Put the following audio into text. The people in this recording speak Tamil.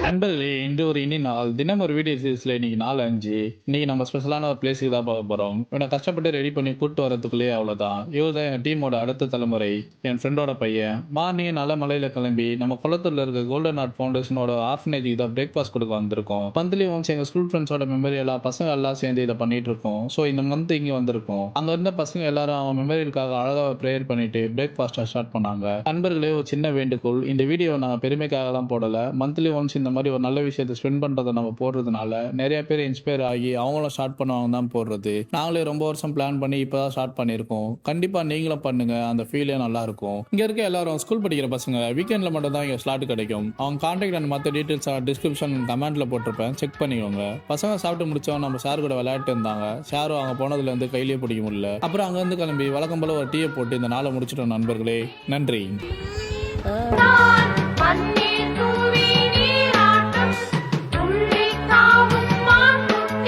நண்பர்களே, இன்று ஒரு இனி நாள். தினம் ஒரு வீடியோ சீரிஸ்ல இன்னைக்கு நாள் 5. இன்னைக்கு நம்ம ஸ்பெஷலான ஒரு பிளேஸுக்கு தான் பார்க்க போறோம். இவன கஷ்டப்பட்டு ரெடி பண்ணி கூட்டு வரதுக்குள்ளேயே அவ்வளோதான். இவர் தான் என் டீமோட அடுத்த தலைமுறை. என் ஃப்ரெண்டோட பையன். மார்னிங்கே நல்ல மலையில கிளம்பி நம்ம குளத்தூர்ல இருக்க கோல்டன் ஆர்ட் ஃபவுண்டேஷனோட ஆர்ஃபனேஜுக்கு தான் பிரேக்ஃபாஸ்ட் கொடுக்க வந்திருக்கோம். மந்த்லி ஒன்ஸ் எங்க ஸ்கூல் ஃப்ரெண்ட்ஸோட மெமரி எல்லாம் பசங்க எல்லாம் சேர்ந்து இதை பண்ணிட்டு இருக்கோம். ஸோ இந்த மந்த் இங்கே வந்திருக்கோம். அங்க இருந்த பசங்க எல்லாரும் அவன் மெமரிக்காக அழகா ப்ரேயர் பண்ணிட்டு பிரேக்ஃபாஸ்ட்டை ஸ்டார்ட் பண்ணாங்க. நண்பர்களே, ஒரு சின்ன வேண்டுகோள். இந்த வீடியோ நான் பெருமைக்காக தான் போடல. மந்த்லி ஒன்ஸ் இந்த மாதிரி ஒரு நல்ல விஷயத்தை ஸ்பெண்ட் பண்றதை நம்ம போடுறதுனால நிறைய பேர் இன்ஸ்பயர் ஆகி அவங்களும் ஸ்டார்ட் பண்ணுவாங்க தான் போடுறது. நாங்களே ரொம்ப வருஷம் பிளான் பண்ணி இப்பதான் ஸ்டார்ட் பண்ணியிருக்கோம். கண்டிப்பா நீங்களும் பண்ணுங்க, அந்த ஃபீலே நல்லா இருக்கும். இங்க இருக்க எல்லாரும் ஸ்கூல் படிக்கிற பசங்க. வீக்கெண்ட்ல மட்டும் தான் இங்க ஸ்லாட் கிடைக்கும். அவங்க கான்டாக்ட் அண்ட் மற்ற டீடைல்ஸ் டிஸ்கிரிப்ஷன் கமெண்ட்ல போட்டிருப்பேன், செக் பண்ணிக்கோங்க. பசங்க சாப்பிட்டு முடிச்சோம் நம்ம சார் கூட விளையாட்டு இருந்தாங்க. சாரும் அவங்க போனதுல இருந்து கையிலேயே பிடிக்க முடியல. அப்புறம் அங்க இருந்து கிளம்பி வழக்கம் போல ஒரு டீயை போட்டு இந்த நாளை முடிச்சிட்டோம். நண்பர்களே, நன்றி.